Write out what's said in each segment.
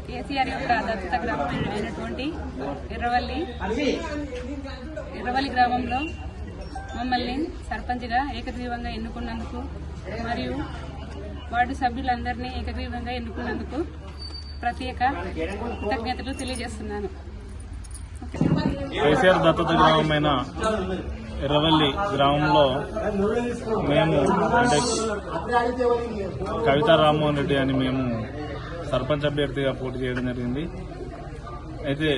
కేసీఆర్ యొక్క దత్తత గ్రామం అయినటువంటి ఎర్రవల్లి గ్రామంలో మమ్మల్ని సర్పంచ్గా ఏకగ్రీవంగా ఎన్నుకున్నందుకు మరియు వార్డు సభ్యులందరినీ ఏకగ్రీవంగా ఎన్నుకున్నందుకు ప్రత్యేక కృతజ్ఞతలు తెలియజేస్తున్నాను. కేసీఆర్ దత్తత గ్రామమైన ఎర్రవల్లి గ్రామంలో మేము అంటే కవితా రామ్మోహన్ రెడ్డి అని మేము సర్పంచ్ అభ్యర్థిగా పోటీ చేయడం జరిగింది. అయితే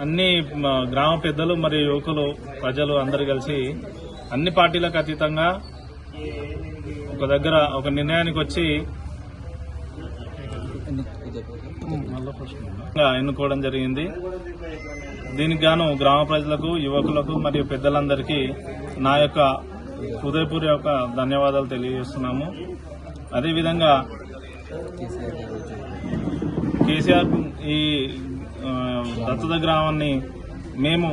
అన్ని గ్రామ పెద్దలు మరియు యువకులు ప్రజలు అందరూ కలిసి అన్ని పార్టీలకు అతీతంగా ఒక దగ్గర ఒక నిర్ణయానికి వచ్చి ఎన్నుకోవడం జరిగింది. దీనికి గాను గ్రామ ప్రజలకు, యువకులకు మరియు పెద్దలందరికీ నా యొక్క హృదయపూర్వక ధన్యవాదాలు తెలియజేస్తున్నాము. అదేవిధంగా కేసీఆర్ ఈ దత్తత గ్రామాన్ని మేము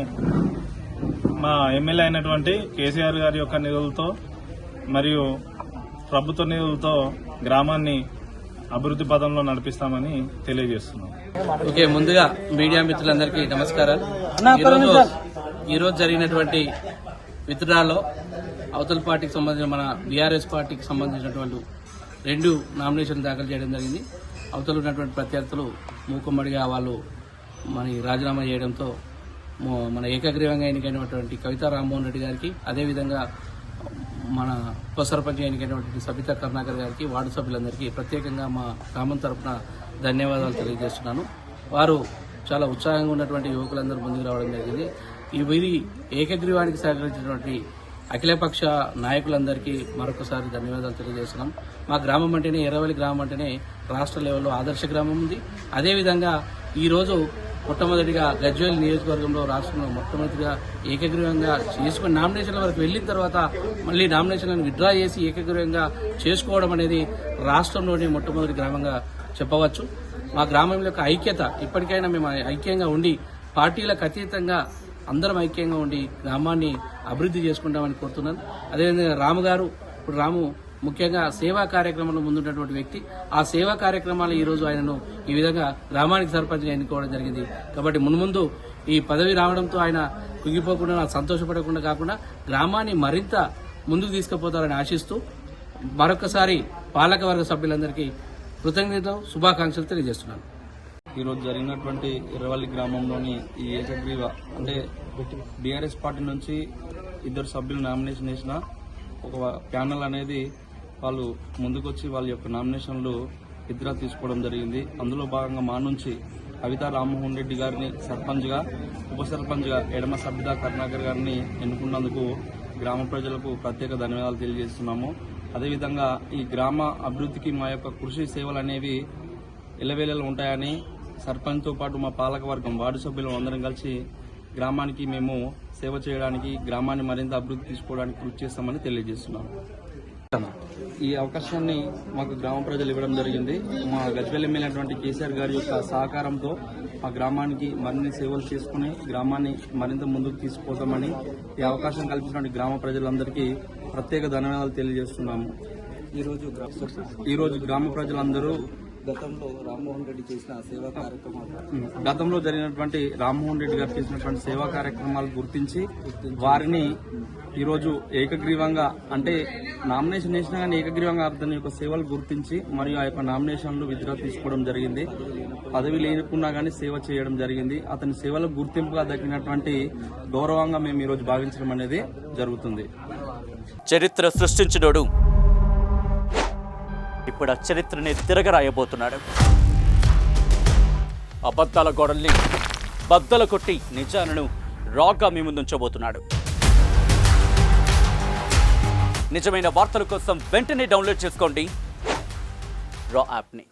మా ఎమ్మెల్యే అయినటువంటి కేసీఆర్ గారి యొక్క నిధులతో మరియు ప్రభుత్వ నిధులతో గ్రామాన్ని అభివృద్ధి పదంలో నడిపిస్తామని తెలియజేస్తున్నాం. ఓకే, ముందుగా మీడియా మిత్రులందరికీ నమస్కారాలు. ఈరోజు జరిగినటువంటి విత్డ్రాలో అవతల పార్టీకి సంబంధించిన మన బీఆర్ఎస్ పార్టీకి సంబంధించినటువంటి 2 నామినేషన్లు దాఖలు చేయడం జరిగింది. అవతల ఉన్నటువంటి ప్రత్యర్థులు మూకుమ్మడిగా వాళ్ళు మన రాజీనామా చేయడంతో మన ఏకగ్రీవంగా ఎన్నికైనటువంటి కవితా రామ్మోహన్ రెడ్డి గారికి, అదేవిధంగా మన ఉప సర్పంచ్ ఎన్నికైనటువంటి సబితా కరుణాకర్ గారికి, వార్డు సభ్యులందరికీ ప్రత్యేకంగా మా గ్రామం తరఫున ధన్యవాదాలు తెలియజేస్తున్నాను. వారు చాలా ఉత్సాహంగా ఉన్నటువంటి యువకులందరూ ముందుకు రావడం జరిగింది. వీరి ఏకగ్రీవానికి సహకరించినటువంటి అఖిలపక్ష నాయకులందరికీ మరొకసారి ధన్యవాదాలు తెలియజేస్తున్నాం. మా గ్రామం అంటేనే, ఎర్రవల్లి గ్రామం అంటేనే రాష్ట్ర లెవెల్లో ఆదర్శ గ్రామం ఉంది. అదేవిధంగా ఈరోజు మొట్టమొదటిగా గజ్వేల్ నియోజకవర్గంలో రాష్ట్రంలో మొట్టమొదటిగా ఏకగ్రీవంగా చేసుకుని నామినేషన్ల వరకు వెళ్లిన తర్వాత మళ్లీ నామినేషన్లను విత్డ్రా చేసి ఏకగ్రీవంగా చేసుకోవడం అనేది రాష్ట్రంలోని మొట్టమొదటి గ్రామంగా చెప్పవచ్చు. మా గ్రామం యొక్క ఐక్యత ఇప్పటికైనా మేము ఐక్యంగా ఉండి పార్టీలకు అతీతంగా అందరం ఐక్యంగా ఉండి గ్రామాన్ని అభివృద్ధి చేసుకుంటామని కోరుతున్నాను. అదేవిధంగా రాము గారు, ఇప్పుడు రాము ముఖ్యంగా సేవా కార్యక్రమంలో ముందున్నటువంటి వ్యక్తి. ఆ సేవా కార్యక్రమాలు ఈ రోజు ఆయనను ఈ విధంగా గ్రామానికి సర్పంచ్గా ఎన్నుకోవడం జరిగింది. కాబట్టి మున్ముందు ఈ పదవి రావడంతో ఆయన కుంగిపోకుండా, సంతోషపడకుండా కాకుండా గ్రామాన్ని మరింత ముందుకు తీసుకుపోతారని ఆశిస్తూ మరొకసారి పాలకవర్గ సభ్యులందరికీ కృతజ్ఞతలు, శుభాకాంక్షలు తెలియజేస్తున్నాను. ఈరోజు జరిగినటువంటి ఎర్రవల్లి గ్రామంలోని ఈ ఏకగ్రీవ అంటే బీఆర్ఎస్ పార్టీ నుంచి 2 సభ్యులు నామినేషన్ వేసిన ఒక ప్యానల్ అనేది వాళ్ళు ముందుకొచ్చి వాళ్ళ యొక్క నామినేషన్లు విత్డ్రా తీసుకోవడం జరిగింది. అందులో భాగంగా మా నుంచి కవితా రామ్మోహన్ రెడ్డి గారిని సర్పంచ్గా, ఉప సర్పంచ్గా ఎడమ సబితా కరుణాకర్ గారిని ఎన్నుకున్నందుకు గ్రామ ప్రజలకు ప్రత్యేక ధన్యవాదాలు తెలియజేస్తున్నాము. అదేవిధంగా ఈ గ్రామ అభివృద్ధికి మా యొక్క కృషి సేవలు అనేవి ఎల్లవేళలు ఉంటాయని సర్పంచ్తో పాటు మా పాలకవర్గం, వార్డు సభ్యులు అందరం కలిసి గ్రామానికి మేము సేవ చేయడానికి, గ్రామాన్ని మరింత అభివృద్ధి తీసుకోవడానికి కృషి చేస్తామని తెలియజేస్తున్నాము. ఈ అవకాశాన్ని మాకు గ్రామ ప్రజలు ఇవ్వడం జరిగింది. మా గజ్వేల్ ఎమ్మెల్యే అయినటువంటి కేసీఆర్ గారి యొక్క సహకారంతో మా గ్రామానికి మరిన్ని సేవలు చేసుకుని గ్రామాన్ని మరింత ముందుకు తీసుకుపోతామని ఈ అవకాశం కల్పించినటువంటి గ్రామ ప్రజలందరికీ ప్రత్యేక ధన్యవాదాలు తెలియజేస్తున్నాము. ఈరోజు గ్రామ ప్రజలందరూ గతంలో జరిగినటువంటి రామ్మోహన్ రెడ్డి గారు చేసినటువంటి సేవా కార్యక్రమాలు గుర్తించి వారిని ఈరోజు ఏకగ్రీవంగా అంటే నామినేషన్ వేసినా కానీ ఏకగ్రీవంగా అతని యొక్క సేవలు గుర్తించి మరియు ఆ యొక్క నామినేషన్లు విత్డ్రా తీసుకోవడం జరిగింది. పదవి లేకున్నా కానీ సేవ చేయడం జరిగింది. అతని సేవలకు గుర్తింపుగా దక్కినటువంటి గౌరవంగా మేము ఈరోజు భావించడం అనేది జరుగుతుంది. చరిత్ర సృష్టించినోడు ఇప్పుడు ఆ చరిత్రని తిరగరాయబోతున్నాడు. అబద్ధాల గోడల్ని బద్దలు కొట్టి నిజాలను రాగా మీ ముందుంచబోతున్నాడు. నిజమైన వార్తల కోసం వెంటనే డౌన్లోడ్ చేసుకోండి రా యాప్ని.